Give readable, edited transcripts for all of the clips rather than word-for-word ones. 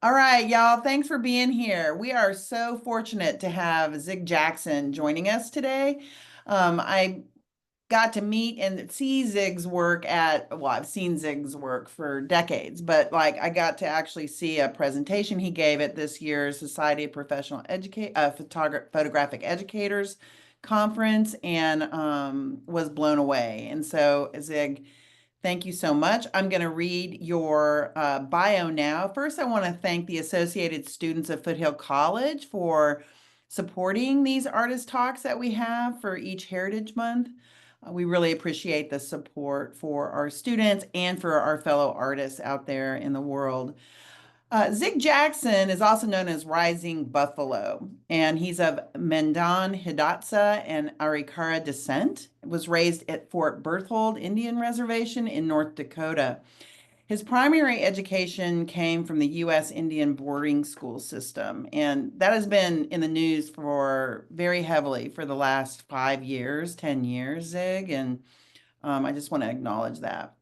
All right, y'all. Thanks for being here. We are so fortunate to have Zig Jackson joining us today. I got to meet and see Zig's work well, I've seen Zig's work for decades, but like I got to actually see a presentation he gave at this year's Society of Professional Photographic Educators conference and was blown away. And so, Zig, thank you so much. I'm going to read your bio now. First, I want to thank the Associated Students of Foothill College for supporting these artist talks that we have for each Heritage Month. We really appreciate the support for our students and for our fellow artists out there in the world. Zig Jackson is also known as Rising Buffalo, and he's of Mandan, Hidatsa, and Arikara descent. Was raised at Fort Berthold Indian Reservation in North Dakota. His primary education came from the U.S. Indian boarding school system, and that has been in the news for very heavily for the last 5 years, 10 years, Zig, and I just want to acknowledge that.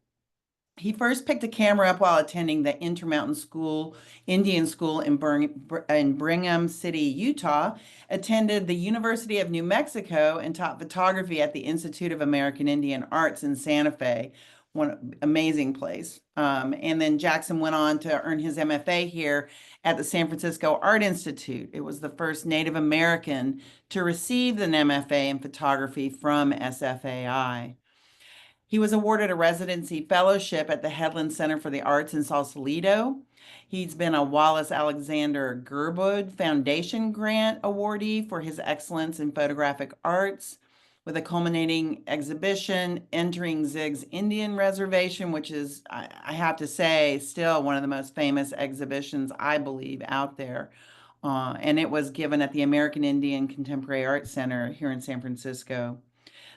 He first picked a camera up while attending the Intermountain School, Indian School in Brigham City, Utah, attended the University of New Mexico, and taught photography at the Institute of American Indian Arts in Santa Fe, one amazing place. And then Jackson went on to earn his MFA here at the San Francisco Art Institute. It was the first Native American to receive an MFA in photography from SFAI. He was awarded a residency fellowship at the Headland Center for the Arts in Sausalito. He's been a Wallace Alexander Gerbold Foundation Grant awardee for his excellence in photographic arts, with a culminating exhibition entering Zig's Indian Reservation, which is, I have to say, still one of the most famous exhibitions, I believe, out there. And it was given at the American Indian Contemporary Art Center here in San Francisco.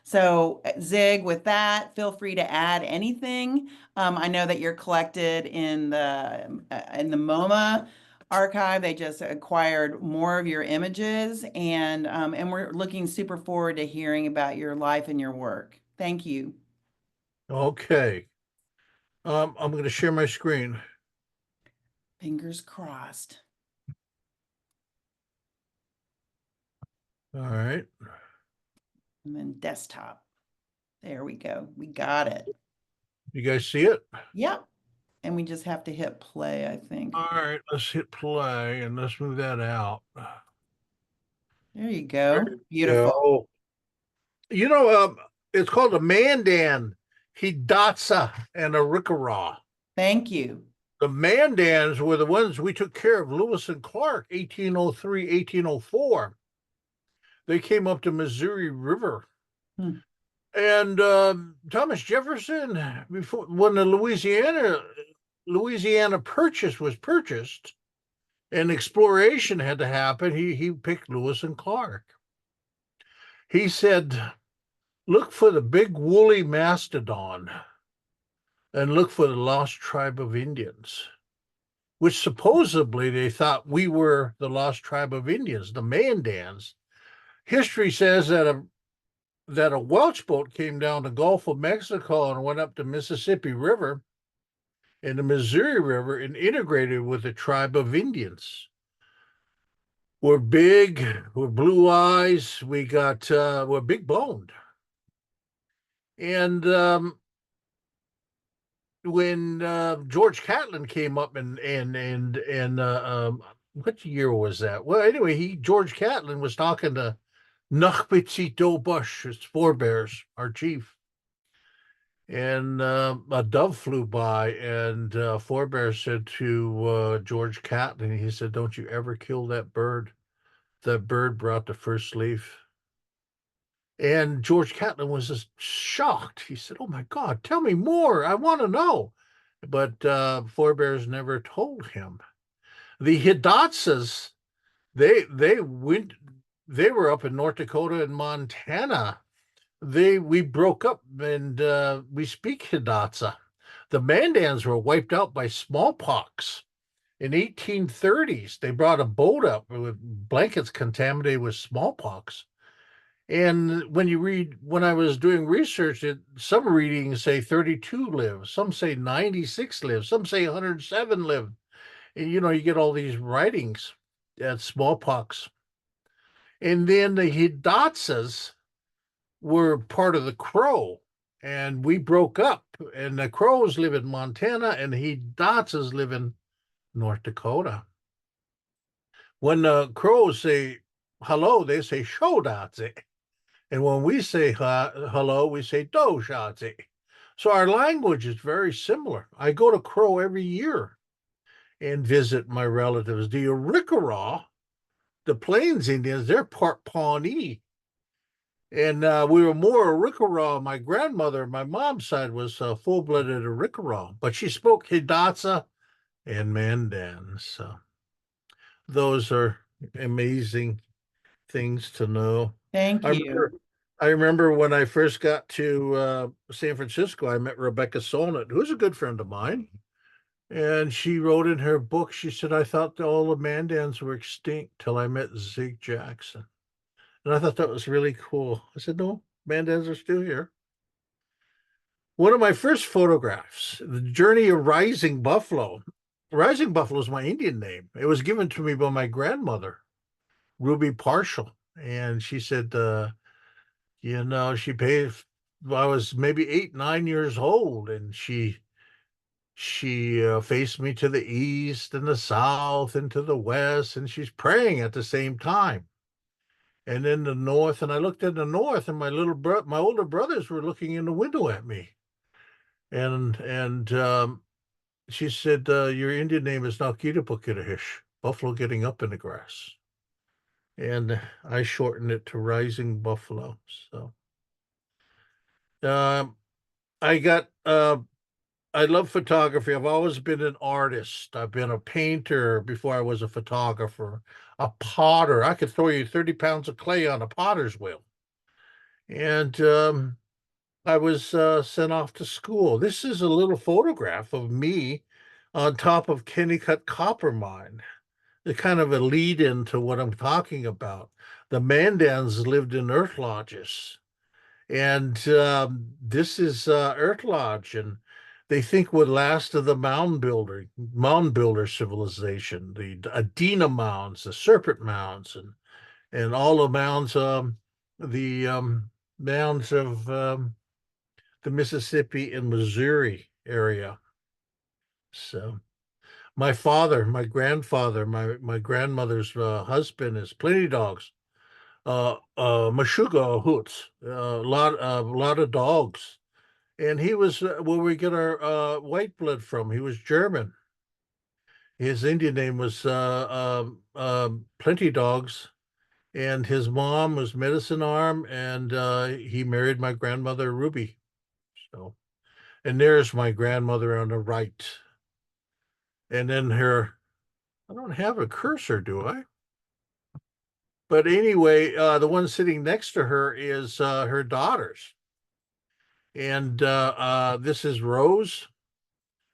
So, Zig, with that, feel free to add anything. I know that you're collected in the MoMA archive. They just acquired more of your images, and we're looking super forward to hearing about your life and your work. Thank you. Okay. I'm going to share my screen. Fingers crossed. All right. And then desktop. There we go. We got it. You guys see it? Yep. And we just have to hit play, I think. All right. Let's hit play and let's move that out. There you There go. you Beautiful. go. You know, it's called a Mandan, Hidatsa, and a Rickarraw. Thank you. The Mandans were the ones we took care of. Lewis and Clark, 1803, 1804. They came up the Missouri River. Hmm. And Thomas Jefferson, before when the Louisiana Purchase was purchased and exploration had to happen, he picked Lewis and Clark. He said, "Look for the big woolly mastodon, and look for the lost tribe of Indians," which supposedly they thought we were the lost tribe of Indians, the Mandans. History says that a Welch boat came down the Gulf of Mexico and went up the Mississippi River and the Missouri River and integrated with the tribe of Indians. We're big, we're blue eyes, we're big boned. And when George Catlin came up and what year was that? Well, anyway, George Catlin was talking to Nachpitzito Bush, his forebears, our chief. And a dove flew by, and Forebear said to George Catlin, he said, "Don't you ever kill that bird. That bird brought the first leaf." And George Catlin was just shocked. He said, "Oh my God, tell me more. I want to know." But Forebears never told him. The Hidatsas, they went, they were up in North Dakota and Montana. We broke up and we speak Hidatsa. The Mandans were wiped out by smallpox in 1830s. They brought a boat up with blankets contaminated with smallpox. And when I was doing research, some readings say 32 live, some say 96 live, some say 107 live. And, you get all these writings at smallpox. And then the Hidatsas were part of the Crow, and we broke up. And the Crows live in Montana, and the Hidatsas live in North Dakota. When the Crows say hello, they say Shodatse. And when we say hello, we say Doshatse. So our language is very similar. I go to Crow every year and visit my relatives. The Arikara, the Plains Indians, they're part Pawnee. And we were more Arikara. My grandmother, my mom's side, was full-blooded Arikara, but she spoke Hidatsa and Mandan. So those are amazing things to know. Thank I you. remember, I remember when I first got to San Francisco, I met Rebecca Solnit, who's a good friend of mine. And she wrote in her book, she said, I thought all the Mandans were extinct till I met Zig Jackson. And I thought that was really cool. I said, no, Mandans are still here. One of my first photographs, the journey of Rising Buffalo. Rising Buffalo is my Indian name. It was given to me by my grandmother, Ruby Partial. And she said, she paid, I was maybe 8, 9 years old, and she faced me to the east and the south and to the west, and she's praying at the same time. And in the north, and I looked in the north, and my older brothers were looking in the window at me, and she said, "Your Indian name is Nakitapukitahish, Buffalo getting up in the grass," and I shortened it to Rising Buffalo. So, um, I got I love photography. I've always been an artist. I've been a painter before I was a photographer, a potter. I could throw you 30 pounds of clay on a potter's wheel. And I was sent off to school. This is a little photograph of me on top of Kennecut Copper Mine. The kind of a lead into what I'm talking about. The Mandans lived in earth lodges. And this is Earth Lodge, and they think would last of the mound builder civilization, the Adena mounds, the Serpent mounds, and all the mounds, the mounds of the Mississippi and Missouri area. So my grandfather, my grandmother's husband is Plenty Dogs, Meshuggah hoots, a lot of dogs. And he was where we get our white blood from. He was German. His Indian name was Plenty Dogs, and his mom was Medicine Arm, and he married my grandmother Ruby. So, and there's my grandmother on the right, and then her. I don't have a cursor, do I? But anyway, the one sitting next to her is her daughters, and this is Rose,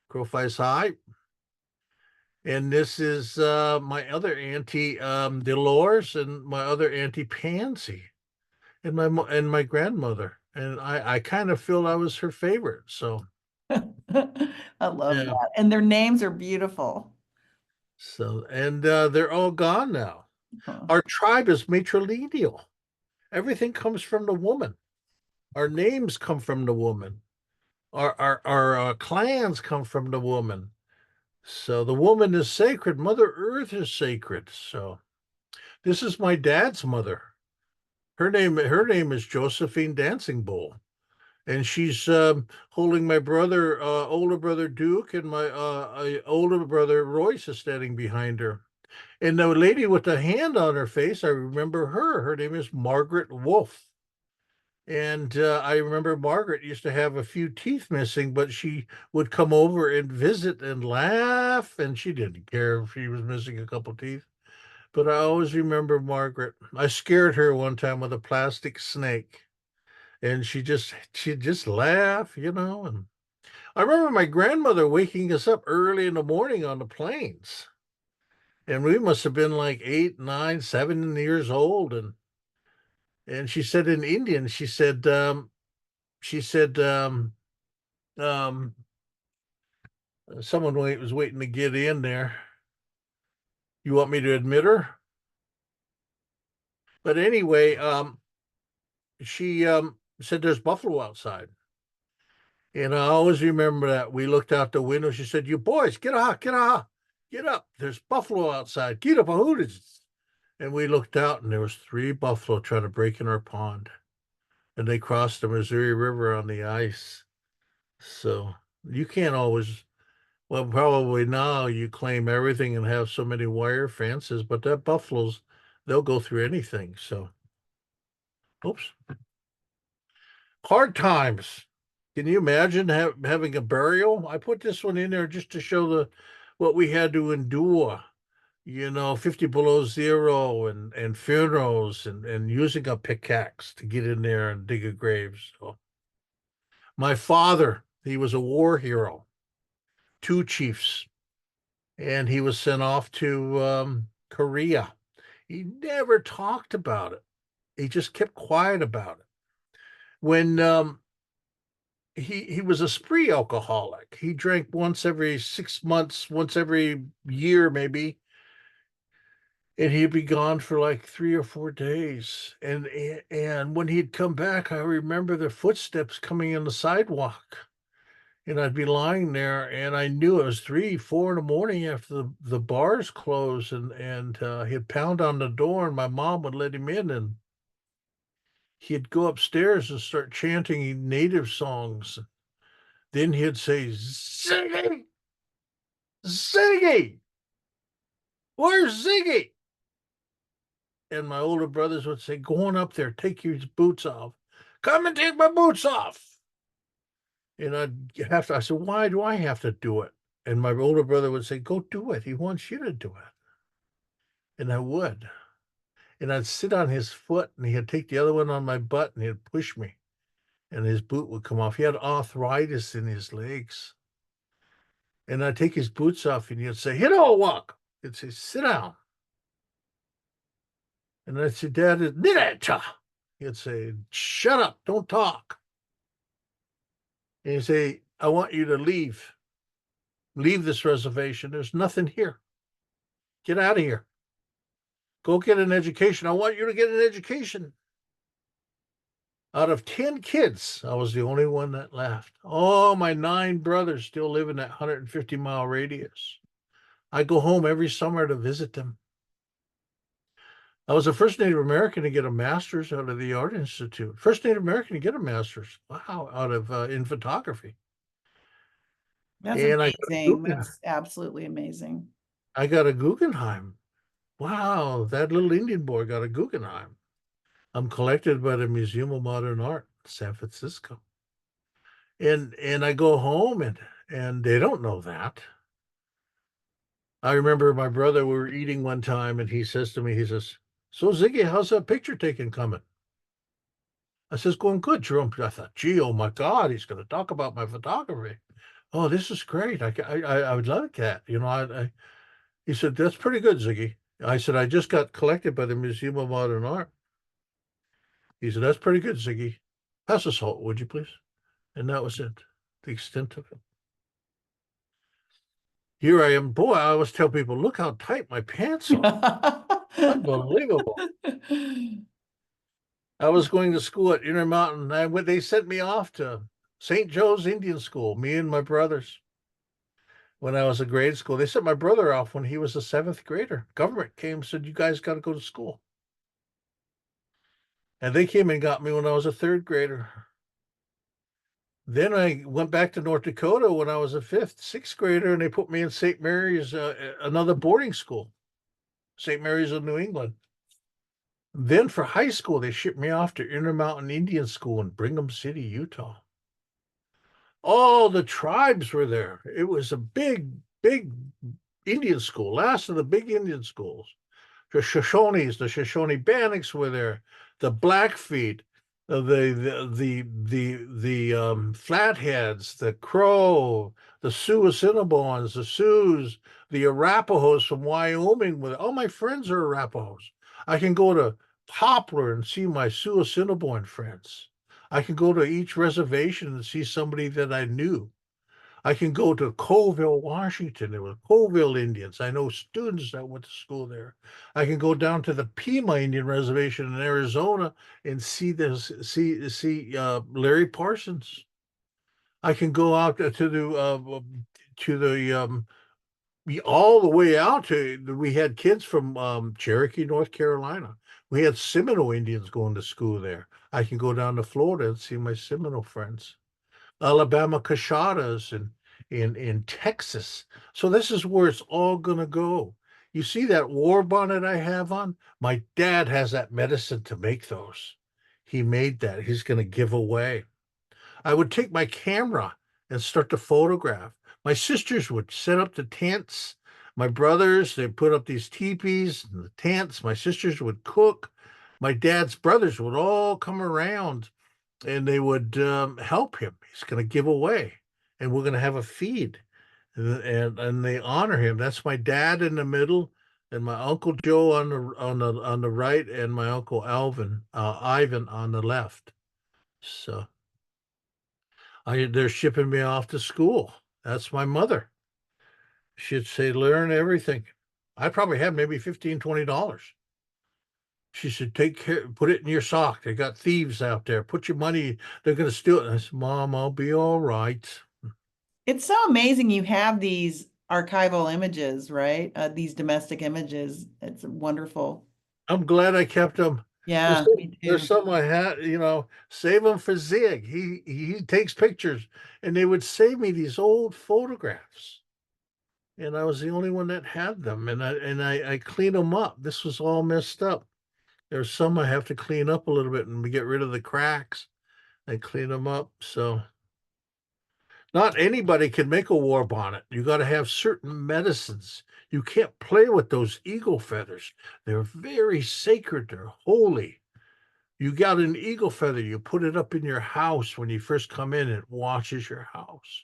Crow Flies High. And this is my other auntie Dolores and my other auntie Pansy and my grandmother. And I kind of feel I was her favorite. So I love yeah. that. And their names are beautiful. So and they're all gone now. Huh. Our tribe is matrilineal. Everything comes from the woman. Our names come from the woman. Our clans come from the woman. So the woman is sacred. Mother Earth is sacred. So this is my dad's mother. Her name is Josephine Dancing Bowl, and she's holding my brother, older brother Duke, and my older brother Royce is standing behind her. And the lady with the hand on her face, I remember her. Her name is Margaret Wolf. And I remember Margaret used to have a few teeth missing, but she would come over and visit and laugh, and she didn't care if she was missing a couple teeth. But I always remember Margaret. I scared her one time with a plastic snake, and she'd just laugh, And I remember my grandmother waking us up early in the morning on the plains, and we must have been like 8, 9, 7 years old, and she said in Indian, she said um, someone was waiting to get in there. You want me to admit her? But anyway, she said there's buffalo outside. And I always remember that. We looked out the window. She said, "You boys, get up. There's buffalo outside. Get up, hooties." And we looked out, and there was 3 buffalo trying to break in our pond. And they crossed the Missouri River on the ice. So you can't always, well, probably now you claim everything and have so many wire fences, but that buffaloes, they'll go through anything. So, oops. Hard times. Can you imagine having a burial? I put this one in there just to show the what we had to endure. 50 below zero and funerals and using a pickaxe to get in there and dig a grave. So my father, he was a war hero, 2 chiefs, and he was sent off to Korea. He never talked about it. He just kept quiet about it. When he was a spree alcoholic. He drank once every 6 months, once every year, maybe, and he'd be gone for like 3 or 4 days. And when he'd come back, I remember the footsteps coming in the sidewalk, and I'd be lying there, and I knew it was 3, 4 in the morning after the bars closed, and he'd pound on the door, and my mom would let him in, and he'd go upstairs and start chanting native songs. Then he'd say, "Ziggy, Ziggy, where's Ziggy?" And my older brothers would say, "Go on up there, take your boots off. Come and take my boots off." And I said, "Why do I have to do it?" And my older brother would say, "Go do it. He wants you to do it." And I would. And I'd sit on his foot, and he'd take the other one on my butt, and he'd push me, and his boot would come off. He had arthritis in his legs. And I'd take his boots off, and he'd say, "Hit all walk." He'd say, "Sit down." And I'd say, "Dad, he'd say, "Shut up, don't talk." And he'd say, "I want you to leave. Leave this reservation. There's nothing here. Get out of here. Go get an education. I want you to get an education." Out of 10 kids, I was the only one that left. All my 9 brothers still live in that 150-mile radius. I go home every summer to visit them. I was the first Native American to get a master's out of the Art Institute. First Native American to get a master's. Wow, out of in photography. That's And amazing. That's absolutely amazing. I got a Guggenheim. Wow, that little Indian boy got a Guggenheim. I'm collected by the Museum of Modern Art, San Francisco. And I go home and they don't know that. I remember my brother, we were eating one time, and he says to me, he says, "So Ziggy, how's that picture taking coming?" I says, "Going good, Jerome." I thought, gee, oh my God, he's going to talk about my photography. Oh, this is great. I would like that. He said, "That's pretty good, Ziggy." I said, "I just got collected by the Museum of Modern Art." He said, "That's pretty good, Ziggy. Pass the salt, would you please?" And that was it, the extent of it. Here I am. Boy, I always tell people, look how tight my pants are. Unbelievable. I was going to school at Intermountain. They sent me off to St. Joe's Indian School, me and my brothers. When I was in grade school, they sent my brother off when he was a 7th grader. Government came and said, "You guys got to go to school." And they came and got me when I was a 3rd grader. Then I went back to North Dakota when I was a 6th grader, and they put me in St. Mary's, another boarding school, St. Mary's of New England. Then for high school, they shipped me off to Intermountain Indian School in Brigham City, Utah. All the tribes were there. It was a big, big Indian school, last of the big Indian schools. The Shoshone Bannocks were there, the Blackfeet, the Flatheads, the Crow, the Sioux Assiniboines, the Sioux, the Arapahoes from Wyoming. With all my friends are Arapahoes. I can go to Poplar and see my Sioux Assiniboine friends. I can go to each reservation and see somebody that I knew. I can go to Colville, Washington. There were Colville Indians. I know students that went to school there. I can go down to the Pima Indian Reservation in Arizona and see Larry Parsons. I can go out to the all the way out to we had kids from Cherokee, North Carolina. We had Seminole Indians going to school there. I can go down to Florida and see my Seminole friends. Alabama Cashadas and in Texas. So this is where it's all gonna go. You see that war bonnet I have on? My dad has that medicine to make those. He made that. He's gonna give away. I would take my camera and start to photograph. My sisters would set up the tents. My brothers, they put up these teepees and the tents. My sisters would cook. My dad's brothers would all come around and they would help him. He's going to give away, and we're going to have a feed, and they honor him. That's my dad in the middle, and my uncle Joe on the right, and my uncle Ivan on the left. So they're shipping me off to school. That's my mother. She'd say, learn everything. I probably had maybe $15, $20. She said, take care, put it in your sock. They got thieves out there. Put your money, they're going to steal it. I said, Mom, I'll be all right. It's so amazing you have these archival images, right? These domestic images. It's wonderful. I'm glad I kept them. Yeah, me There's too. some I had, save them for Zig. He takes pictures, and they would save me these old photographs. And I was the only one that had them, and I cleaned them up. This was all messed up. There's some I have to clean up a little bit and we get rid of the cracks and clean them up. So not anybody can make a war bonnet. You got to have certain medicines. You can't play with those eagle feathers. They're very sacred. They're holy. You got an eagle feather, you put it up in your house when you first come in, it washes your house.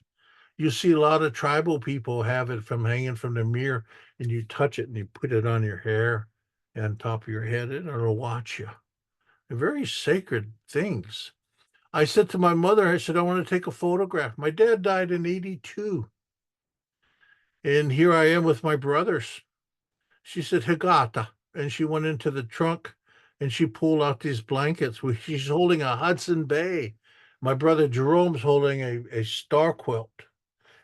You see a lot of tribal people have it from hanging from the mirror, and you touch it and you put it on your hair and on top of your head, and it'll watch you. They're very sacred things. I said to my mother, I said, I want to take a photograph. My dad died in 82. And here I am with my brothers. She said, Hagata. And she went into the trunk and she pulled out these blankets. She's holding a Hudson Bay. My brother Jerome's holding a star quilt.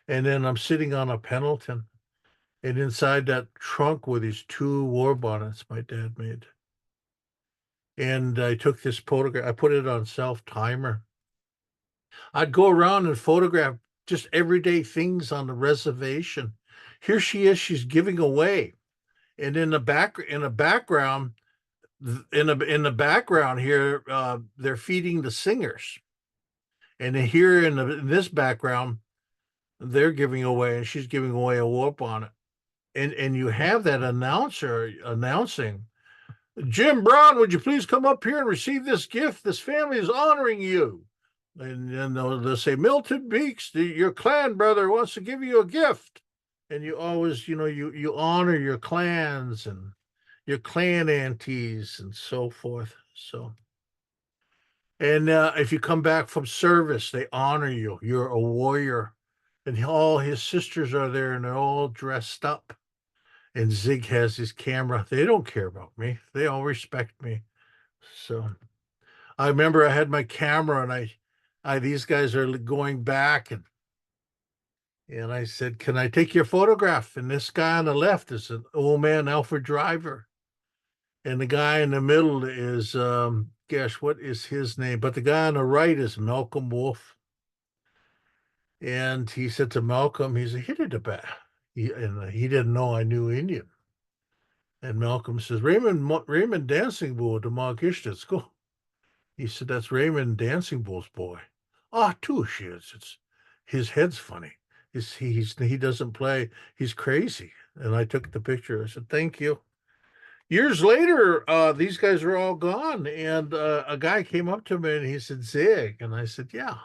And then I'm sitting on a Pendleton. And inside that trunk were these two war bonnets my dad made. And I took this photograph, I put it on self timer. I'd go around and photograph just everyday things on the reservation. Here she is, she's giving away. And in the background, in the background here, they're feeding the singers. And then here in this background, they're giving away, and she's giving away a war bonnet. And you have that announcer announcing, Jim Brown, would you please come up here and receive this gift? This family is honoring you. And then they'll say, Milton Beeks, your clan brother wants to give you a gift. And you always, you honor your clans and your clan aunties and so forth. So, and if you come back from service, they honor you. You're a warrior. And all his sisters are there and they're all dressed up. And Zig has his camera. They don't care about me. They all respect me. So I remember I had my camera and I these guys are going back and I said, "Can I take your photograph?" And this guy on the left is an old man, Alfred Driver, and the guy in the middle is, gosh, what is his name? But the guy on the right is Malcolm Wolf. And he said to Malcolm, he's a hit the bat. And he didn't know I knew Indian. And Malcolm says, Raymond Dancing Bull to Mark School. He said, that's Raymond Dancing Bull's boy. Ah, tush, it's his head's funny. He doesn't play. He's crazy. And I took the picture. I said, thank you. Years later, these guys are all gone, and a guy came up to me and he said, Zig, and I said, yeah.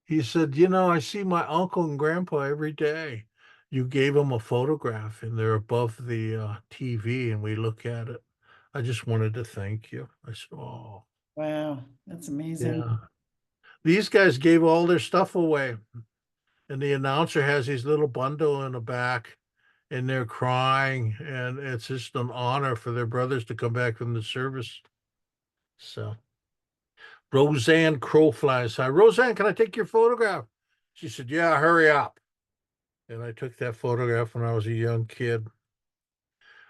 He said, I see my uncle and grandpa every day. You gave them a photograph, and they're above the TV, and we look at it. I just wanted to thank you. I said, oh, Wow, that's amazing. yeah. These guys gave all their stuff away. and the announcer has his little bundle in the back, and they're crying, and it's just an honor for their brothers to come back from the service. So Roseanne Crow flies high. Roseanne, can I take your photograph? She said, "Yeah, hurry up." And I took that photograph when I was a young kid.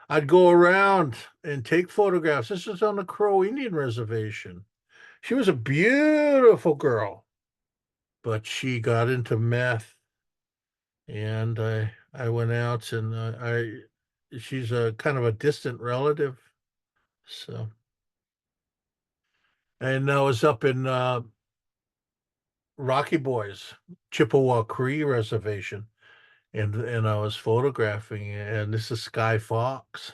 I'd go around and take photographs. This is on the Crow Indian Reservation. She was a beautiful girl, but she got into meth, and I went out, and I she's a kind of a distant relative. So, and I was up in Rocky Boys, Chippewa Cree Reservation, and I was photographing, and this is Sky Fox,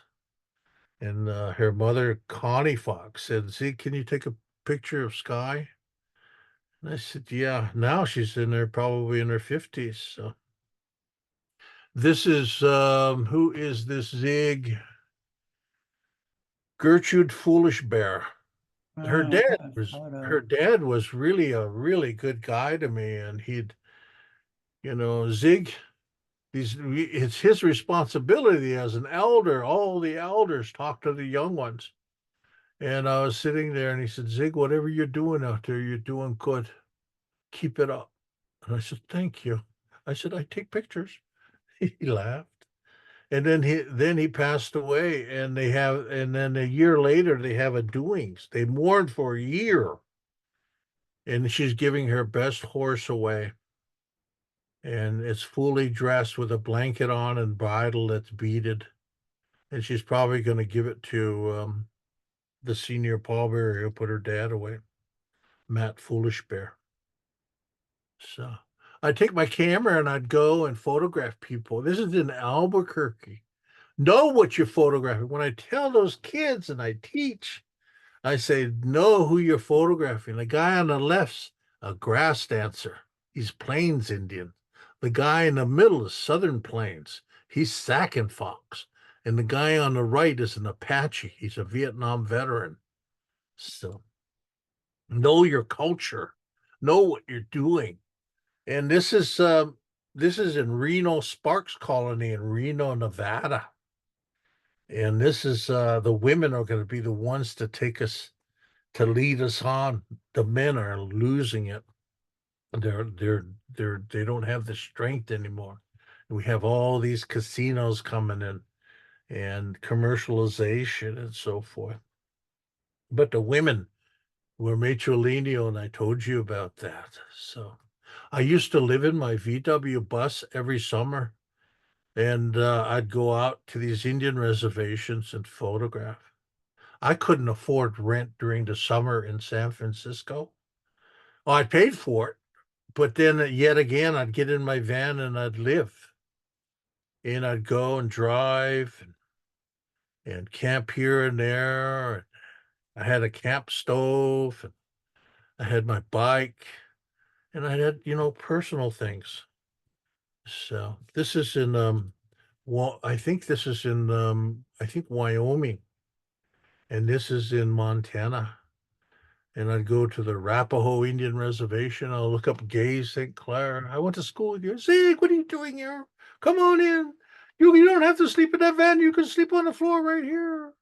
and her mother Connie Fox said, "See, can you take a picture of Sky?" And I said, "Yeah." Now she's in there, probably in her 50s. So this is who is this Zig? Gertrude Foolish Bear. Her Oh, I dad got a was her photo. dad was really a really good guy to me, and he'd, Zig, it's his responsibility as an elder. All the elders talk to the young ones. And I was sitting there, and he said, "Zig, whatever you're doing out there, you're doing good. Keep it up." And I said, "Thank you." I said, "I take pictures." He laughed. And then he passed away, and then a year later they have a doings. They mourned for a year, and she's giving her best horse away. And it's fully dressed with a blanket on and bridle that's beaded. And she's probably going to give it to the senior pallbearer who put her dad away, Matt Foolish Bear. So I'd take my camera and I'd go and photograph people. This is in Albuquerque. Know what you're photographing. When I tell those kids and I teach, I say, know who you're photographing. The guy on the left's a grass dancer. He's Plains Indian. The guy in the middle is Southern Plains. He's Sac and Fox. And the guy on the right is an Apache. He's a Vietnam veteran. So know your culture. Know what you're doing. And this is in Reno Sparks Colony in Reno, Nevada. And this is the women are going to be the ones to take us to lead us on. The men are losing it. They don't have the strength anymore. We have all these casinos coming in and commercialization and so forth. But the women were matrilineal, and I told you about that. So I used to live in my VW bus every summer, and I'd go out to these Indian reservations and photograph. I couldn't afford rent during the summer in San Francisco. Well, I paid for it, but then yet again, I'd get in my van and I'd live, and I'd go and drive and camp here and there. I had a camp stove, and I had my bike, and I had, personal things. So this is in well, I think this is in I think Wyoming, and this is in Montana. And I'd go to the Arapaho Indian Reservation. I'll look up Gay St. Clair. I went to school with you. Zig, what are you doing here? Come on in. You don't have to sleep in that van. You can sleep on the floor right here.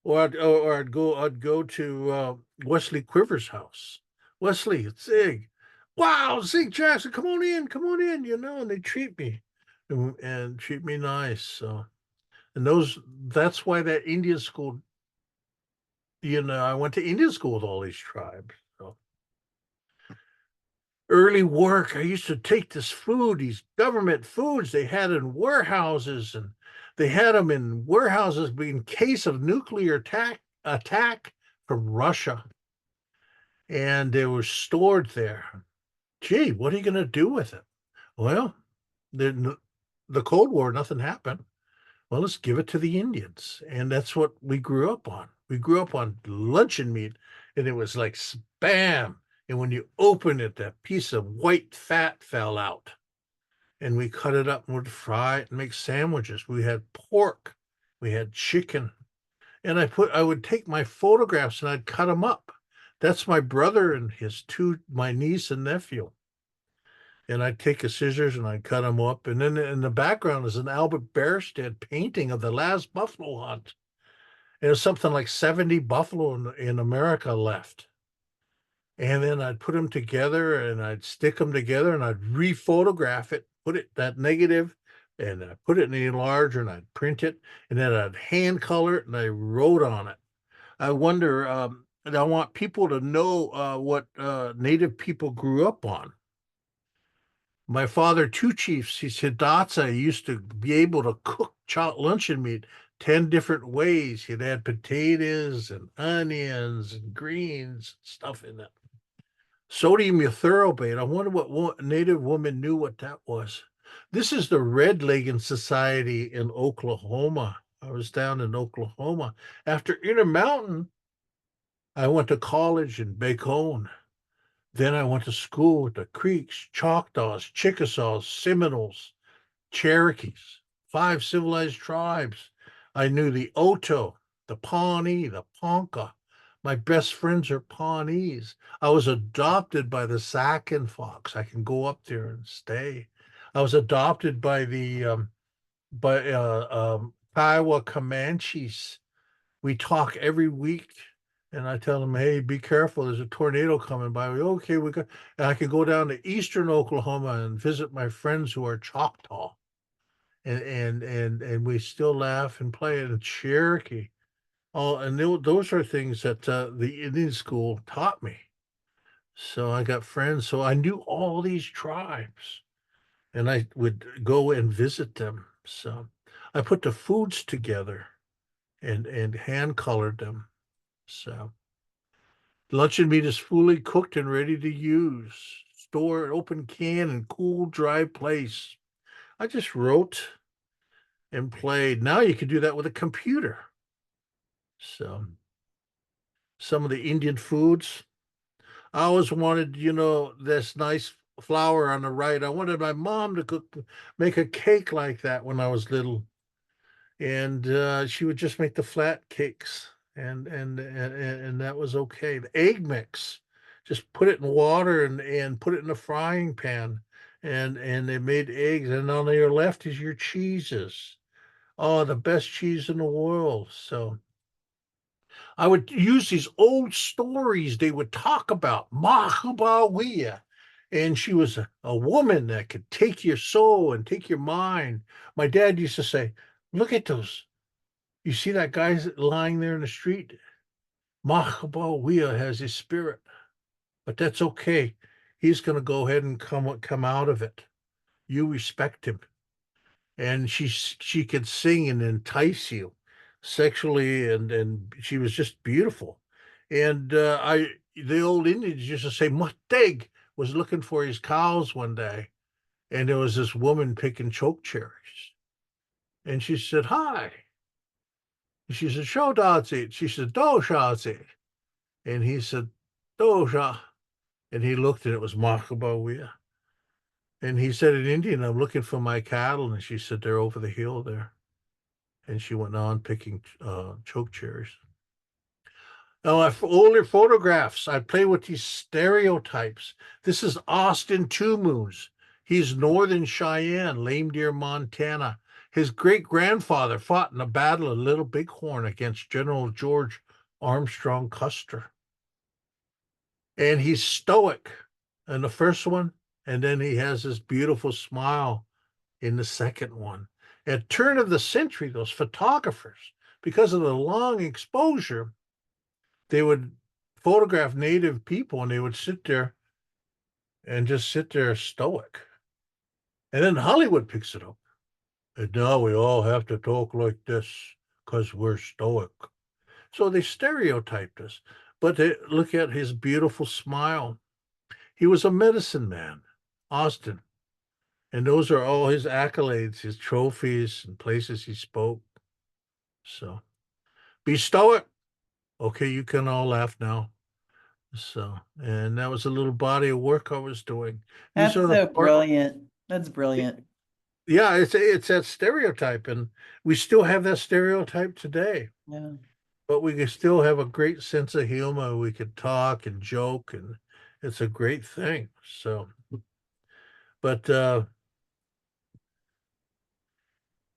Or I'd go to Wesley Quivers' house. Wesley, it's Zig. Wow, Zig Jackson, come on in. And they treat me and treat me nice. So, and that's why that Indian school. I went to Indian school with all these tribes. So early work, I used to take this food, these government foods they had in warehouses, and they had them in warehouses in case of nuclear attack from Russia, and they were stored there. Gee, what are you going to do with it? Well, the Cold War, nothing happened. Well, let's give it to the Indians. And that's what we grew up on. We grew up on luncheon meat, and it was like spam. And when you open it, that piece of white fat fell out. And we cut it up and would fry it and make sandwiches. We had pork, we had chicken. And I would take my photographs and I'd cut them up. That's my brother and my niece and nephew. and I'd take a scissors and I'd cut them up. And then in the background is an Albert Bierstedt painting of the last buffalo hunt. And it was something like 70 buffalo in America left. And then I'd put them together and I'd stick them together and I'd re-photograph it, put it that negative, and I put it in the enlarger and I'd print it, and then I'd hand color it and I wrote on it. I wonder, and I want people to know what Native people grew up on. My father, two chiefs, he said Hidatsa used to be able to cook luncheon meat 10 different ways. He'd add potatoes and onions and greens and stuff in it. Sodium eutherobate. I wonder what Native woman knew what that was. This is the Red Legging Society in Oklahoma. I was down in Oklahoma. After Intermountain, I went to college in Bacone. Then I went to school with the Creeks, Choctaws, Chickasaws, Seminoles, Cherokees, 5 civilized tribes. I knew the Oto, the Pawnee, the Ponca. My best friends are Pawnees. I was adopted by the Sac and Fox. I can go up there and stay. I was adopted by the Kiowa Comanches. We talk every week, and I tell them, "Hey, be careful! There's a tornado coming by." Okay, we got. And I can go down to eastern Oklahoma and visit my friends who are Choctaw, and we still laugh and play in Cherokee. Oh, and those are things that the Indian school taught me. So I got friends. So I knew all these tribes, and I would go and visit them. So I put the foods together and hand colored them. So luncheon meat is fully cooked and ready to use. Store an open can in cool, dry place. I just wrote and played. Now you can do that with a computer. So some of the Indian foods. I always wanted, this nice flour on the right. I wanted my mom to make a cake like that when I was little, and she would just make the flat cakes, and that was okay. The egg mix, just put it in water and put it in a frying pan, and they made eggs. And on your left is your cheeses. Oh, the best cheese in the world. So I would use these old stories they would talk about, Mahabawiya. And she was a woman that could take your soul and take your mind. My dad used to say, "Look at those. You see that guy lying there in the street? Mahabawiya has his spirit, but that's okay. He's going to go ahead and come out of it. You respect him." And she could sing and entice you sexually, and she was just beautiful. And I the old Indians used to say Muteg was looking for his cows one day, and there was this woman picking choke cherries, and she said hi. And she said show Dotsie. She said do Shotzi, and he said Dosha, and he looked and it was Makabawiya. And he said in Indian, "I'm looking for my cattle," and she said they're over the hill there. And she went on picking choke cherries. Oh, older photographs. I play with these stereotypes. This is Austin Two Moons. He's Northern Cheyenne, Lame Deer, Montana. His great grandfather fought in the Battle of Little Bighorn against General George Armstrong Custer. And he's stoic in the first one, and then he has this beautiful smile in the second one. At turn of the century, those photographers, because of the long exposure, they would photograph native people and they would sit there and just sit there stoic. And then Hollywood picks it up. And now we all have to talk like this because we're stoic. So they stereotyped us. But they look at his beautiful smile. He was a medicine man, Austin. And those are all his accolades, his trophies and places he spoke. So be stoic. Okay, you can all laugh now. So, and that was a little body of work I was doing. These That's are the so part, brilliant. That's brilliant. yeah, it's that stereotype, and we still have that stereotype today. Yeah. But we can still have a great sense of humor. We could talk and joke, and it's a great thing. So, But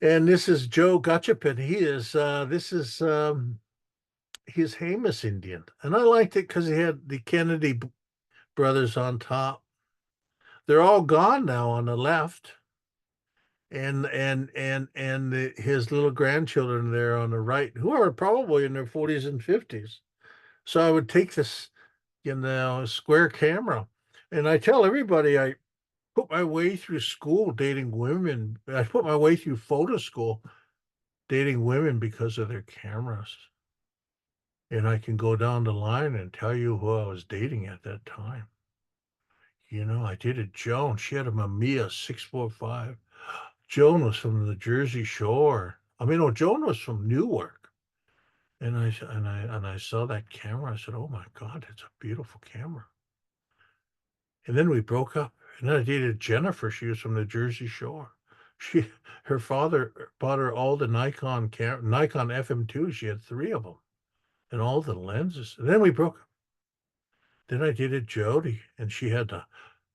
and this is Joe Gutchupin. He is this is he's Hamas Indian, and I liked it because he had the Kennedy brothers on top. They're all gone now on the left, and his little grandchildren there on the right, who are probably in their 40s and 50s. So I would take this, square camera, and I tell everybody I put my way through school dating women. I put my way through photo school dating women because of their cameras. And I can go down the line and tell you who I was dating at that time. I dated Joan. She had a Mamiya 645. Joan was from the Jersey Shore. I mean, no, Joan was from Newark. And I saw that camera. I said, "Oh my God, it's a beautiful camera." And then we broke up. And then I dated Jennifer. She was from the Jersey Shore. Her father bought her all the Nikon FM2. She had three of them and all the lenses. And then we broke up. Then I dated Jody, and she had the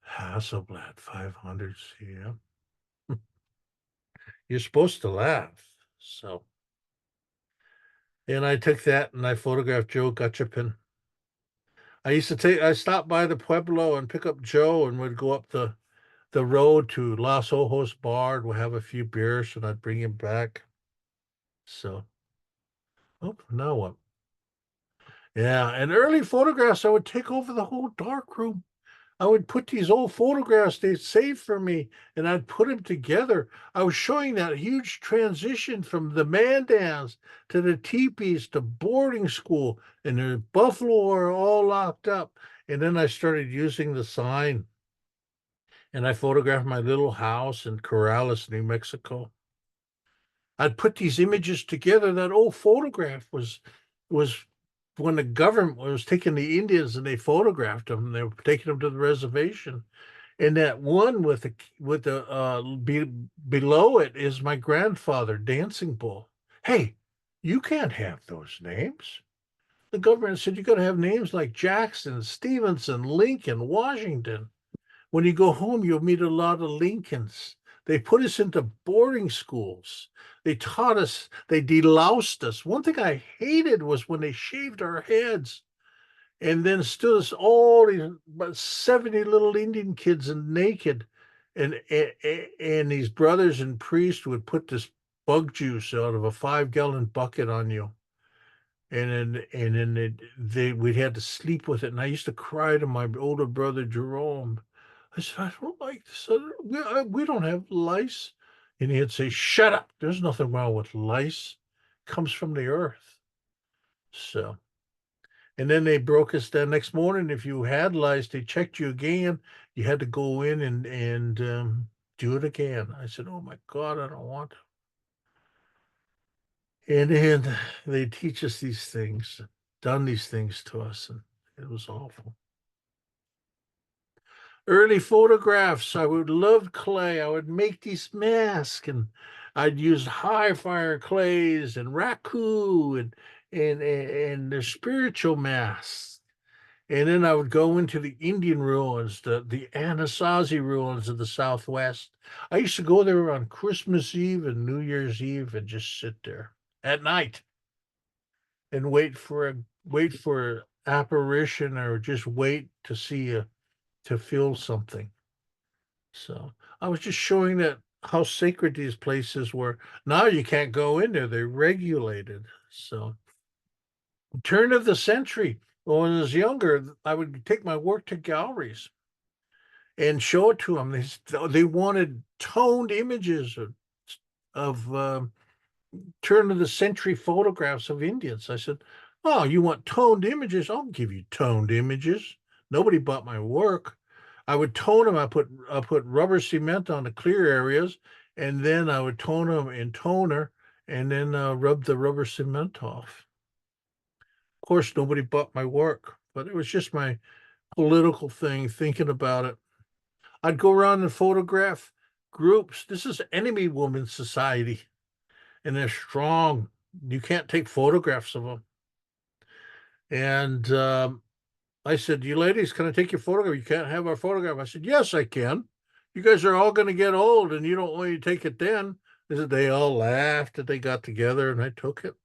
Hasselblad 500 CM. You're supposed to laugh. So, and I took that and I photographed Joe Gutchupin. I stopped by the Pueblo and pick up Joe and would go up the road to Los Ojos Bar and we'll have a few beers and I'd bring him back. So, oh, now what? Yeah, and early photographs, I would take over the whole dark room. I would put these old photographs they saved for me and I'd put them together. I was showing that huge transition from the Mandans to the teepees to boarding school, and the buffalo are all locked up. And then I started using the sign and I photographed my little house in Corrales, New Mexico. I'd put these images together. That old photograph was when the government was taking the Indians and they photographed them. They were taking them to the reservation, and that one below it is my grandfather, Dancing Bull. Hey, you can't have those names. The government said you got to have names like Jackson, Stevenson, Lincoln, Washington. When you go home, you'll meet a lot of Lincolns. They put us into boarding schools. They taught us, they deloused us. One thing I hated was when they shaved our heads and then stood us all these about 70 little Indian kids and naked. And these brothers and priests would put this bug juice out of a 5-gallon bucket on you. And then we'd had to sleep with it. And I used to cry to my older brother Jerome. I said, I don't like this. We don't have lice. And he'd say, shut up. There's nothing wrong with lice. It comes from the earth. So, and then they broke us the next morning. If you had lice, they checked you again. You had to go in and do it again. I said, oh my God, I don't want to. And then they teach us these things, done these things to us, and it was awful. Early photographs, I would love clay. I would make these masks, and I'd use high fire clays and raku and the spiritual masks. And then I would go into the Indian ruins, the Anasazi ruins of the Southwest. I used to go there on Christmas Eve and New Year's Eve and just sit there at night and wait for apparition or just wait to see to feel something. So I was just showing that how sacred these places were. Now you can't go in there; they're regulated. So turn of the century. When I was younger, I would take my work to galleries and show it to them. They wanted toned images of turn of the century photographs of Indians. I said, "Oh, you want toned images? I'll give you toned images." Nobody bought my work. I would tone them. I put rubber cement on the clear areas, and then I would tone them in toner, and then rub the rubber cement off. Of course, nobody bought my work, but it was just my political thing, thinking about it. I'd go around and photograph groups. This is Enemy Women's Society, and they're strong. You can't take photographs of them. And I said, "You ladies, can I take your photograph? You can't have our photograph." I said, "Yes, I can. You guys are all going to get old and you don't want to take it then. They all laughed and they got together and I took it.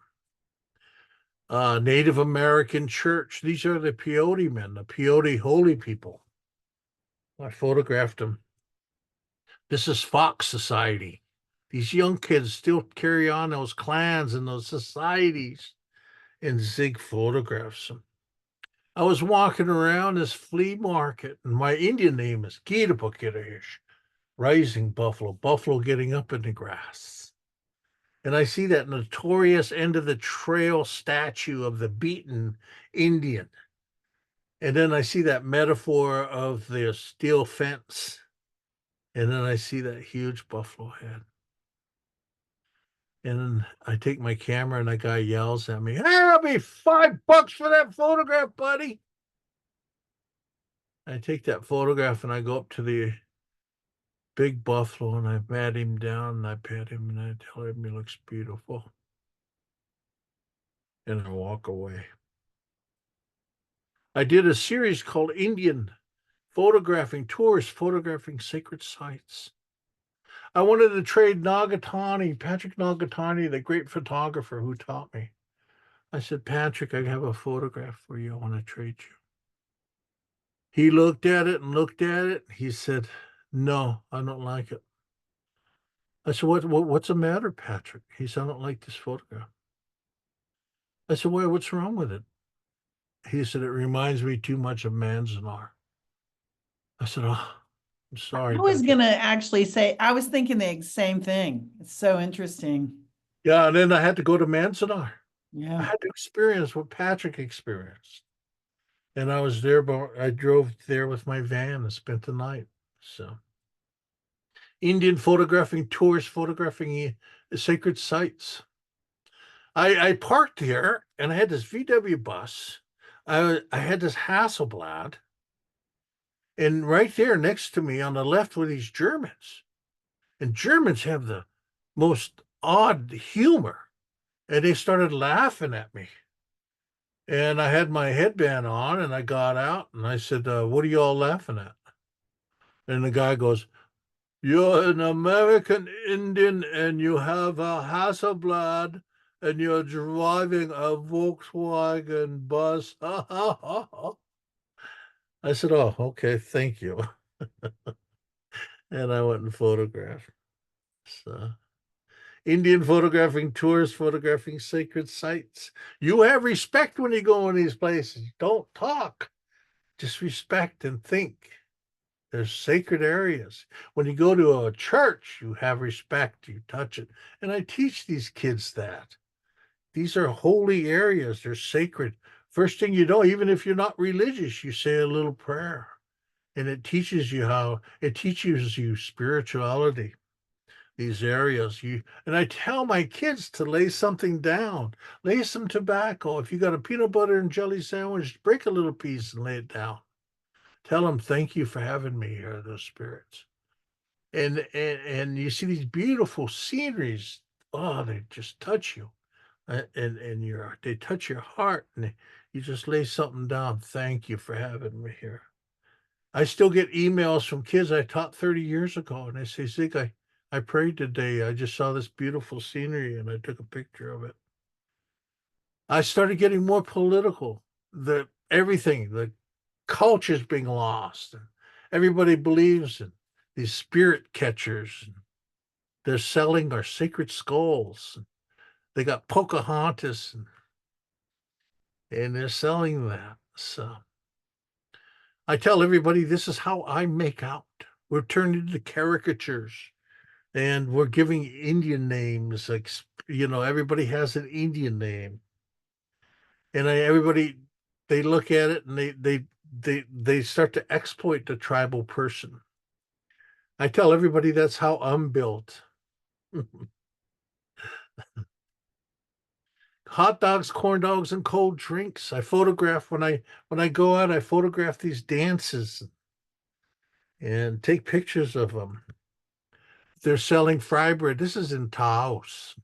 Native American church. These are the peyote men, the peyote holy people. I photographed them. This is Fox Society. These young kids still carry on those clans and those societies, and Zig photographs them. I was walking around this flea market, and my Indian name is Gitapokitahish, rising buffalo, buffalo getting up in the grass. And I see that notorious end of the trail statue of the beaten Indian. And then I see that metaphor of the steel fence. And then I see that huge buffalo head. And then I take my camera and that guy yells at me, "Hey, I'll be $5 for that photograph, buddy." I take that photograph and I go up to the big buffalo and I pat him down and I pet him and I tell him he looks beautiful. And I walk away. I did a series called Indian Photographing Tours, Photographing Sacred Sites. I wanted to trade Nagatani, Patrick Nagatani, the great photographer who taught me. I said, Patrick, I have a photograph for you. I want to trade you. He looked at it and looked at it. He said, no, I don't like it. I said, what's the matter, Patrick? He said, I don't like this photograph. I said, well, what's wrong with it? He said, it reminds me too much of Manzanar. I said, oh, I'm sorry, I was Patrick. gonna actually say, I was thinking the same thing. It's so interesting. Yeah, and then I had to go to Manzanar. I Yeah. had to experience what Patrick experienced. And I was there, but I drove there with my van and spent the night. So, Indian photographing tours, photographing sacred sites. I parked here and I had this VW bus. I had this Hasselblad, and right there next to me on the left were these Germans. And Germans have the most odd humor. And they started laughing at me. And I had my headband on and I got out and I said, what are you all laughing at? And the guy goes, you're an American Indian and you have a Hasselblad and you're driving a Volkswagen bus. I said, oh, okay, thank you. And I went and photographed. So, Indian photographing tours, photographing sacred sites. You have respect when you go in these places. Don't talk, just respect and think. There's sacred areas. When you go to a church, you have respect, you touch it. And I teach these kids that. These are holy areas, they're sacred. First thing you know, even if you're not religious, you say a little prayer. And it teaches you spirituality, these areas. And I tell my kids to lay something down, lay some tobacco. If you got a peanut butter and jelly sandwich, break a little piece and lay it down. Tell them thank you for having me here, those spirits. And you see these beautiful sceneries. Oh, they just touch you, and they touch your heart, and you just lay something down. Thank you for having me here. I still get emails from kids I taught 30 years ago, and they say, Zig, I prayed today. I just saw this beautiful scenery, and I took a picture of it. I started getting more political. The culture's being lost. And everybody believes in these spirit catchers. They're selling our sacred skulls. They got Pocahontas and they're selling that. So I tell everybody this is how I make out. We're turned into caricatures and we're giving Indian names. Like, everybody has an Indian name. And everybody, they look at it and they start to exploit the tribal person. I tell everybody that's how I'm built. Hot dogs, corn dogs, and cold drinks. I photograph when I go out. I photograph these dances and take pictures of them. They're selling fry bread. This is in Taos.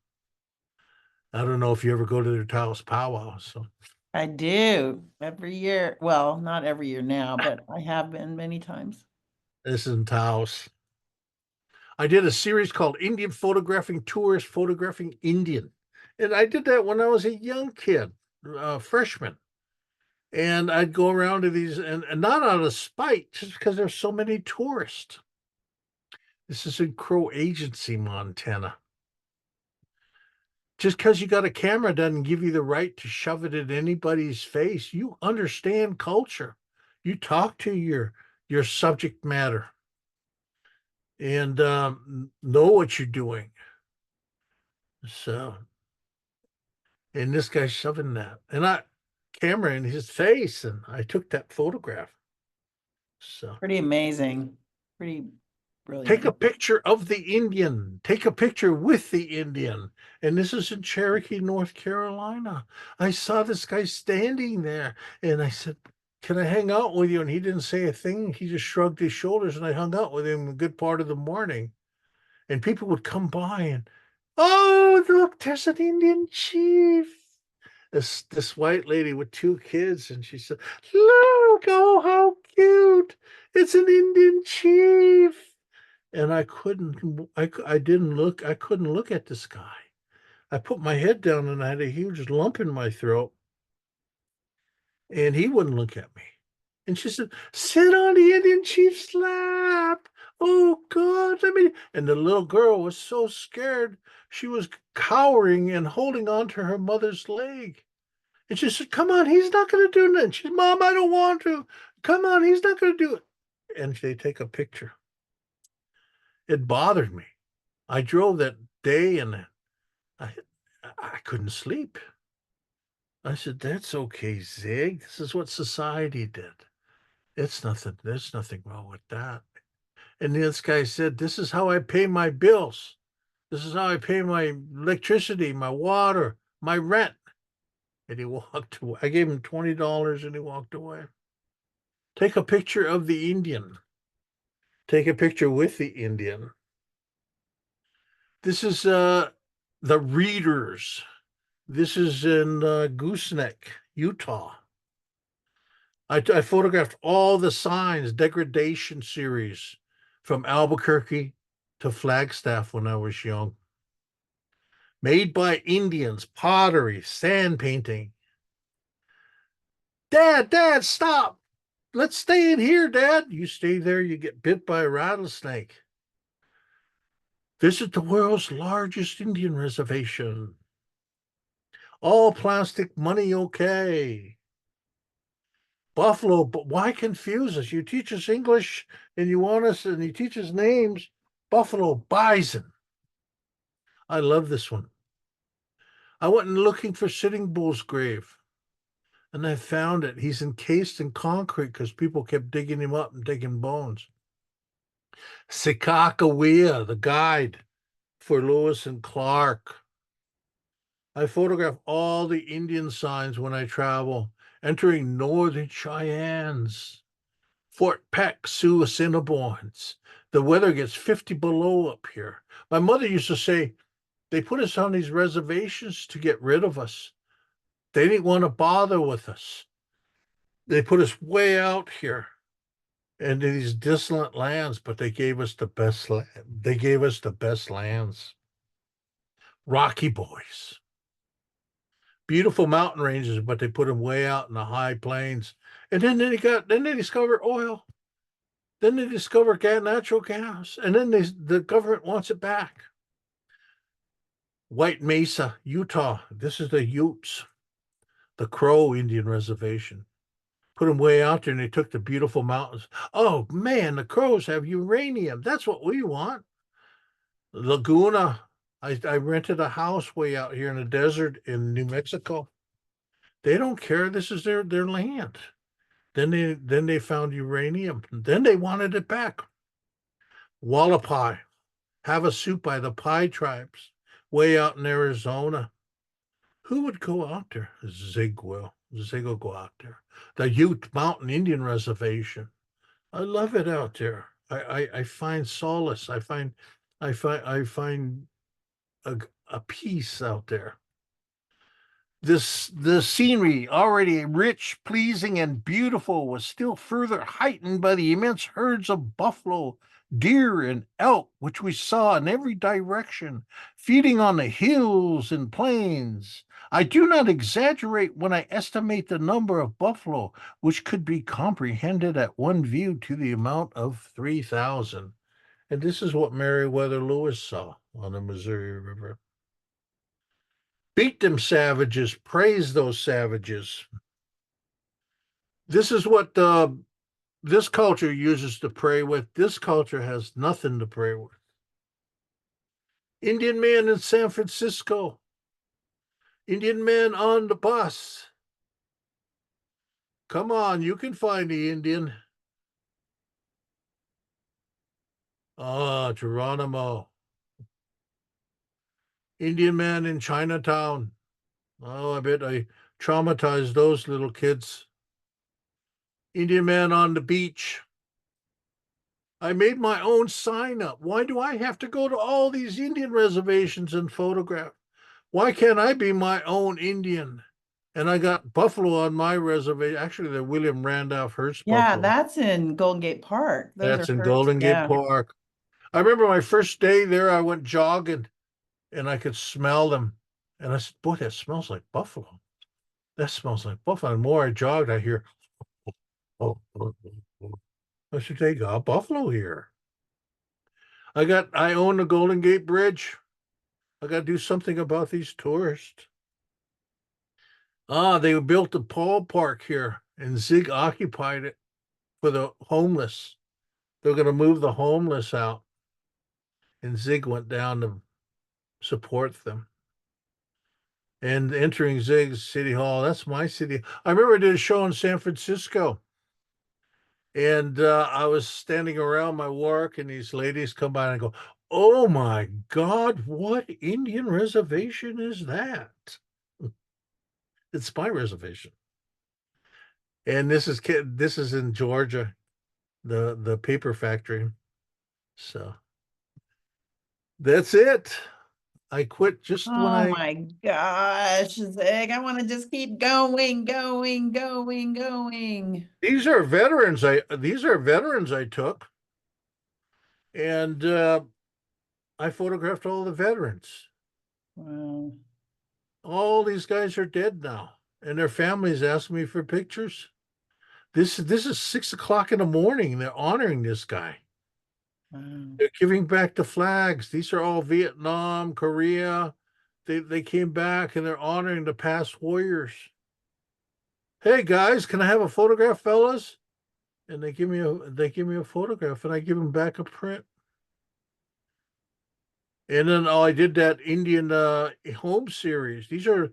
I don't know if you ever go to their Taos powwow. So I do every year. Well, not every year now, but I have been many times. this is in Taos. I did a series called Indian Photographing Tourists Photographing Indian. And I did that when I was a young kid, freshman. And I'd go around to these, and not out of spite, just because there's so many tourists. This is in Crow Agency, Montana. Just because you got a camera doesn't give you the right to shove it in anybody's face. You understand culture. You talk to your subject matter and know what you're doing. So, and this guy's shoving that, and I camera in his face, and I took that photograph. So, Pretty amazing. Pretty take a brilliant. picture of the Indian. Take a picture with the Indian. And this is in Cherokee, North Carolina. I saw this guy standing there, and I said, "Can I hang out with you?" And he didn't say a thing. He just shrugged his shoulders, and I hung out with him a good part of the morning. And people would come by and, "Oh, look, there's an Indian chief." This white lady with two kids, and she said, "Look, oh, how cute. It's an Indian chief." And I didn't look, I couldn't look at this guy. I put my head down and I had a huge lump in my throat, and he wouldn't look at me. And she said, "Sit on the Indian chief's lap. Oh God, let me." And the little girl was so scared, she was cowering and holding on to her mother's leg. And she said, "Come on, he's not going to do nothing." She said, "Mom, I don't want to. Come on, he's not going to do it." And they take a picture. It bothered me. I drove that day, and I I couldn't sleep. I said, "That's okay, Zig. This is what society did. It's nothing. There's nothing wrong with that." And this guy said, "This is how I pay my bills. This is how I pay my electricity, my water, my rent." And he walked away. I gave him $20 and he walked away. Take a picture of the Indian. Take a picture with the Indian. This is the Readers. This is in Gooseneck, Utah. I photographed all the signs, degradation series from Albuquerque to Flagstaff when I was young. Made by Indians, pottery, sand painting. Dad, stop. Let's stay in here, Dad. You stay there, you get bit by a rattlesnake. Visit the world's largest Indian reservation. All plastic money okay. Buffalo, but why confuse us? You teach us English and you want us, and you teach us names. Buffalo bison. I love this one. I went looking for Sitting Bull's grave, and I found it. He's encased in concrete because people kept digging him up and digging bones. Sikakawea, the guide for Lewis and Clark. I photograph all the Indian signs when I travel, entering Northern Cheyennes, Fort Peck, Sioux Assiniboines. The weather gets 50 below up here. My mother used to say, they put us on these reservations to get rid of us. They didn't want to bother with us. They put us way out here into these distant lands, but they gave us the best land. They gave us the best lands. Rocky Boys. Beautiful mountain ranges, but they put them way out in the high plains. And then they discover oil. Then they discover natural gas, and then the government wants it back. White Mesa, Utah. This is the Utes, the Crow Indian Reservation. Put them way out there, and they took the beautiful mountains. Oh man, the Crows have uranium. That's what we want. Laguna. I rented a house way out here in the desert in New Mexico. They don't care. This is their land. Then they found uranium. Then they wanted it back. Wallapai, Havasupai by the Pi tribes, way out in Arizona. Who would go out there? Zig will. Zig will go out there. The Ute Mountain Indian Reservation. I love it out there. I find solace. I find a peace out there. The scenery, already rich, pleasing, and beautiful, was still further heightened by the immense herds of buffalo deer and elk, which we saw in every direction, feeding on the hills and plains. I do not exaggerate when I estimate the number of buffalo, which could be comprehended at one view to the amount of 3,000. And this is what Meriwether Lewis saw on the Missouri River. Beat them savages, praise those savages. This is what this culture uses to pray with. This culture has nothing to pray with. Indian man in San Francisco, Indian man on the bus. Come on, you can find the Indian. Ah, Geronimo. Indian man in Chinatown. Oh, I bet I traumatized those little kids. Indian man on the beach. I made my own sign up. Why do I have to go to all these Indian reservations and photograph? Why can't I be my own Indian? And I got buffalo on my reservation. Actually, the William Randolph Hearst Yeah, buffalo. that's in Golden Gate Park. Those That's are in hers. Golden Gate Yeah. Park. I remember my first day there, I went jogging and I could smell them. And I said, boy, that smells like buffalo. That smells like buffalo. And the more I jogged, I hear, oh, oh, oh. I said, they got buffalo here. I own the Golden Gate Bridge. I got to do something about these tourists. Ah, they built a ballpark here and Zig occupied it for the homeless. They're going to move the homeless out. And Zig went down to support them. And entering Zig's City Hall, that's my city. I remember I did a show in San Francisco. And I was standing around my work, and these ladies come by and go, oh my God, what Indian reservation is that? It's my reservation. And this is in Georgia, the paper factory. So that's it. I quit just when Oh I my gosh, Zig, I want to just keep going, going, going, going. these are veterans I took, and I photographed all the veterans. Wow. All these guys are dead now, and their families ask me for pictures. This is 6 o'clock in the morning. They're honoring this guy. Wow. They're giving back the flags. These are all Vietnam, Korea. They came back and they're honoring the past warriors. Hey guys, can I have a photograph, fellas? And they give me a photograph, and I give them back a print. And then I did that Indian home series. These Mm.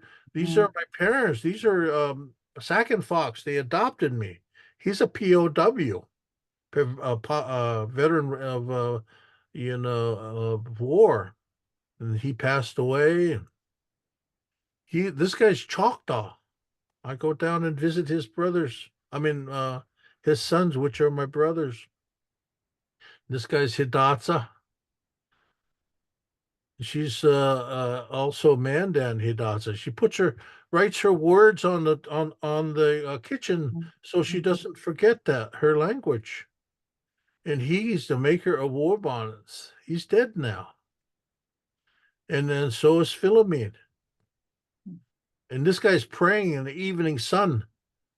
are my parents. These are Sack and Fox. They adopted me. He's a POW, veteran of war, and he passed away. He this guy's Choctaw. I go down and visit his brothers. I mean, his sons, which are my brothers. This guy's Hidatsa. She's also Mandan Hidatsa. She writes her words on the kitchen so she doesn't forget that her language. And he's the maker of war bonnets. He's dead now. And then so is Philomene. And this guy's praying in the evening sun.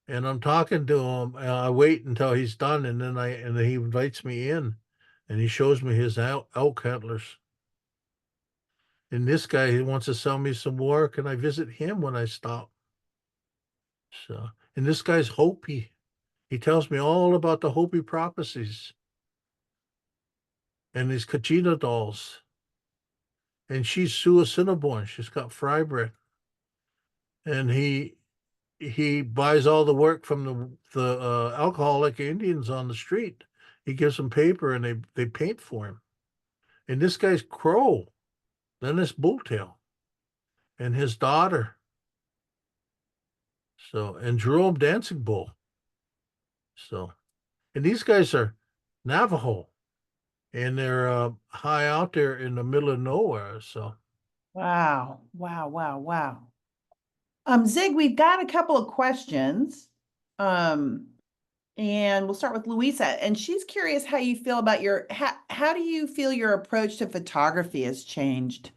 And I'm talking to him. And I wait until he's done, and then he invites me in, and he shows me his elk antlers. And this guy, he wants to sell me some work, and I visit him when I stop. So, and this guy's Hopi. He tells me all about the Hopi prophecies and these Kachina dolls. And she's Sue Assiniboine. She's got fry bread. And he buys all the work from the alcoholic Indians on the street. He gives them paper, and they paint for him. And this guy's Crow, then this Bulltail, and his daughter. So, and Jerome Dancing Bull. So, and these guys are Navajo, and they're high out there in the middle of nowhere. So, Wow. Wow. Wow. Wow. Zig, we've got a couple of questions. Um, And we'll start with Louisa. And she's curious how you feel about how do you feel your approach to photography has changed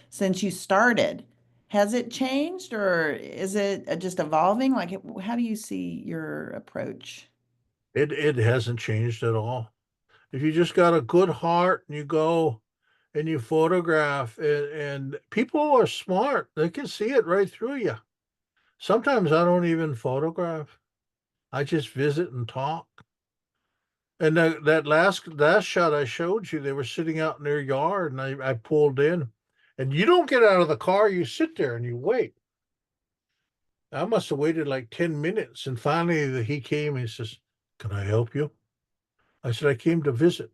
since you started? Has it changed or is it just evolving? Like, how do you see your approach? It hasn't changed at all. If you just got a good heart and you go and you photograph, and people are smart, they can see it right through you. Sometimes I don't even photograph. I just visit and talk. And that last shot I showed you, they were sitting out in their yard, and I pulled in. And you don't get out of the car, you sit there and you wait. I must have waited like 10 minutes. And finally he came and he says, "Can I help you?" I said, "I came to visit."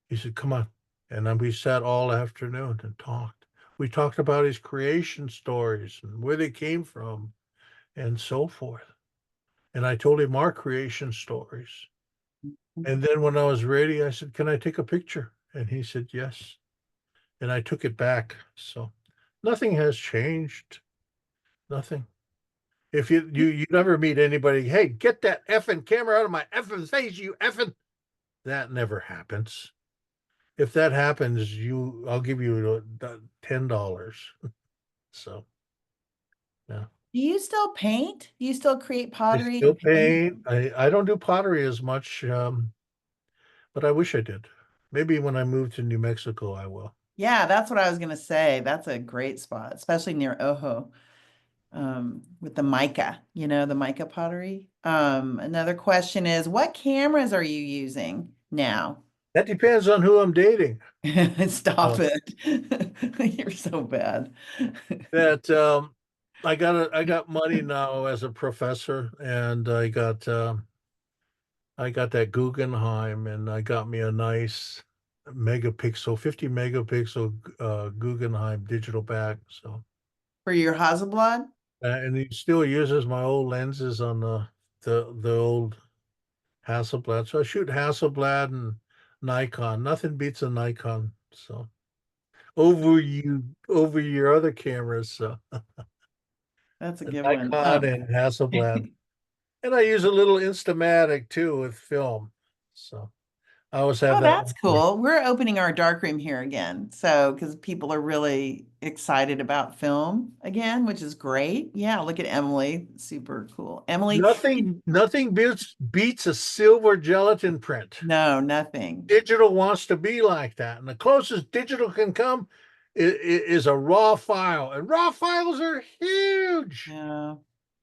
He said, "Come on." And then we sat all afternoon and talked. We talked about his creation stories and where they came from and so forth. And I told him our creation stories. And then when I was ready, I said, "Can I take a picture?" And he said, "Yes." And I took it back. So nothing has changed. Nothing. If you never meet anybody, "Hey, get that effing camera out of my effing face, you effing." That never happens. If that happens, I'll give you $10. So yeah. Do you still paint? Do you still create I pottery still and paint? paint. I don't do pottery as much, but I wish I did. Maybe when I move to New Mexico, I will. Yeah, that's what I was gonna say. That's a great spot, especially near Ojo, with the mica, the mica pottery. Another question is, what cameras are you using now? That depends on who I'm dating. Stop Uh, it. You're so bad. that I got money now as a professor, and I got that Guggenheim, and I got me a nice megapixel, 50 megapixel Guggenheim digital back. So For your Hasselblad? and he still uses my old lenses on the old Hasselblad. So I shoot Hasselblad and Nikon. Nothing beats a Nikon. So over your other cameras. So That's a good one. Nikon and Hasselblad. And I use a little Instamatic too with film. So I always have Oh, that that's one there. cool. We're opening our darkroom here again. So, because people are really excited about film again, which is great. Yeah, look at Emily. Super cool. Emily, Nothing beats a silver gelatin print. no, nothing. Digital wants to be like that. And the closest digital can come is a raw file. And raw files are huge. Yeah.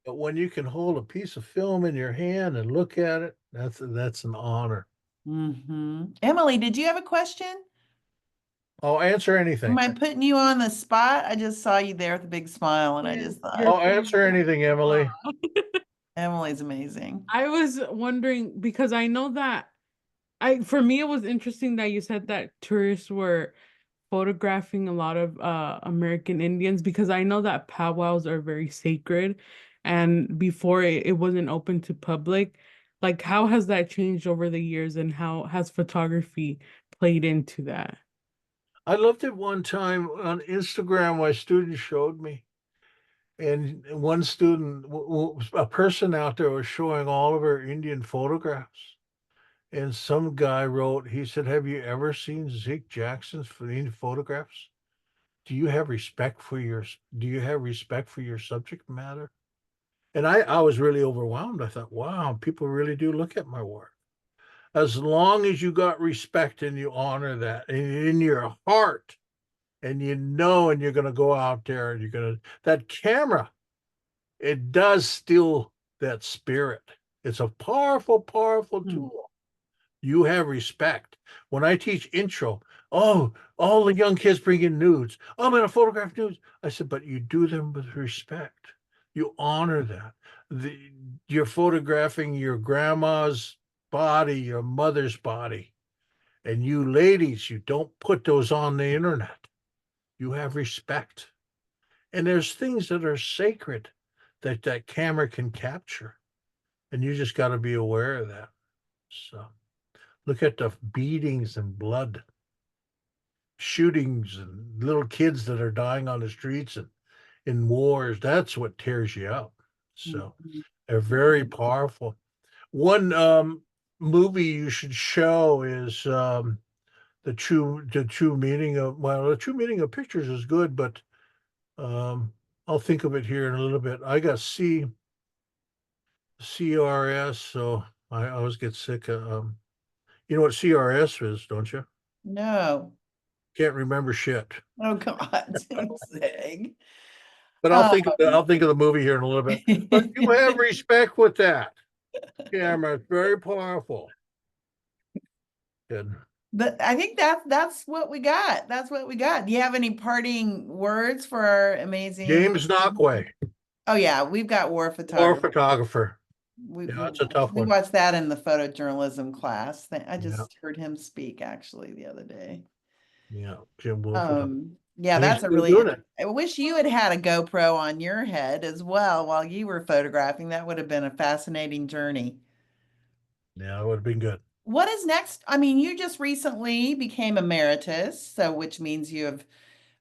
But when you can hold a piece of film in your hand and look at it, that's an honor. Emily, did you have a question? I'll answer Am anything. I putting you on the spot? I just saw you there with a big smile, and I Yes, just thought, you're I'll answer anything, Emily. Emily's amazing. I was wondering because I know that for me it was interesting that you said that tourists were photographing a lot of American Indians because I know that powwows are very sacred and before it wasn't open to public. Like how has that changed over the years and how has photography played into that? I loved it one time on Instagram. My student showed me, and one student, a person out there was showing all of her Indian photographs. And some guy wrote, he said, "Have you ever seen Zeke Jackson's photographs? Do you have respect for your subject matter?" And I was really overwhelmed. I thought, wow, people really do look at my work. As long as you got respect and you honor that in your heart, and and you're going to go out there and that camera, it does steal that spirit. It's a powerful, powerful Hmm. tool. You have respect. When I teach intro, oh, all the young kids bring in nudes. Oh, I'm going to photograph nudes. I said, but you do them with respect. You honor that. The, you're photographing your grandma's body, your mother's body. And you ladies, you don't put those on the internet. You have respect. And there's things that are sacred that camera can capture. And you just got to be aware of that. So look at the beatings and blood, shootings, and little kids that are dying on the streets and in wars. That's what tears you up. So Mhm. they're very powerful. One movie you should show is the true meaning of, well, the true meaning of pictures is good, but I'll think of it here in a little bit. I got CRS, so I always get sick of you know what CRS is, don't you? No. Can't remember shit. Oh God, Zig. But Um, I'll think of the movie here in a little bit. But you have respect with that. Camera, it's very powerful. Good. But I think that's what we got. That's what we got. Do you have any parting words for our amazing? James Knockway, Oh yeah, we've got war war photography. photographer. We Yeah, we that's a tough we one. watched that in the photojournalism class. I Yeah, just heard him speak actually the other day. yeah, Jim Wolf photographer. Yeah, And he's that's a still really, doing it. I wish you had had a GoPro on your head as well while you were photographing. That would have been a fascinating journey. Yeah, it would have been good. What is next? I mean, you just recently became emeritus, so which means you have,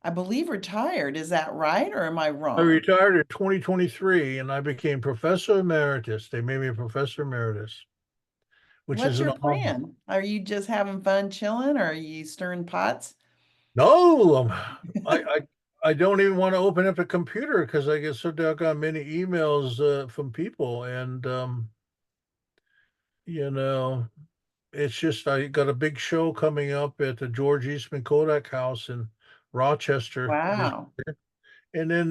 I believe, retired. Is that right, or am I I wrong? retired in 2023 and I became professor emeritus. They made me a professor emeritus, which What's is an your honor. plan? Are you just having fun chilling, or are you stirring pots? No, I don't even want to open up a computer because I get so doggone many emails from people, and you know, it's just I got a big show coming up at the George Eastman Kodak House in Rochester this, Wow. and then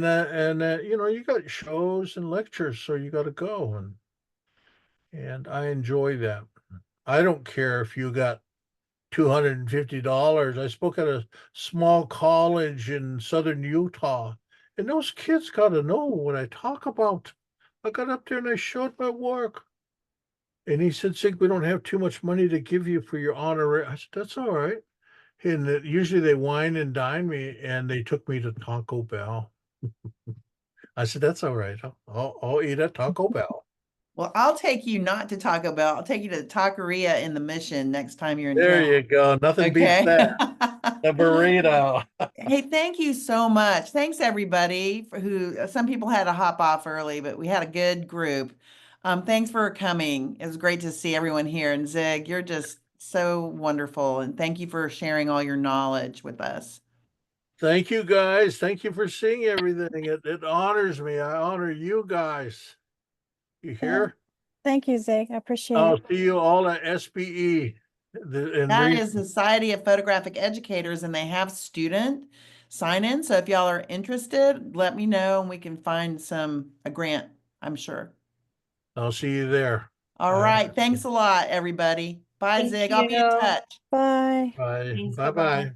you know, you got shows and lectures, so you got to go, and I enjoy that. I don't care if you got $250. I spoke at a small college in southern Utah, and those kids got to know what I talk about. I got up there and I showed my work. And he said, Sig, we don't have too much money to give you for your honor. I said, that's all right. And usually they wine and dine me, and they took me to Taco Bell. I said, that's all right. I'll eat at Taco Bell. Well, I'll take you not to Taco Bell. I'll take you to the Taqueria in the Mission next time you're in There town. you go. Nothing beats Okay. that. A burrito. Hey, thank you so much. Thanks everybody for who some people had to hop off early, but we had a good group. Thanks for coming. It was great to see everyone here. And Zig, you're just so wonderful. And thank you for sharing all your knowledge with us. Thank you guys. Thank you for seeing everything. It honors me. I honor you guys. You Yeah. hear? Thank you, Zig. I appreciate I'll it. see you all at SBE. And That read. is Society of Photographic Educators, and they have student sign-in. So if y'all are interested, let me know and we can find a grant, I'm sure. I'll see you there. All right. Thanks a lot, everybody. Bye, Thank Zig. I'll be in you. touch. Bye. Bye. Thanks. Bye Bye-bye. bye.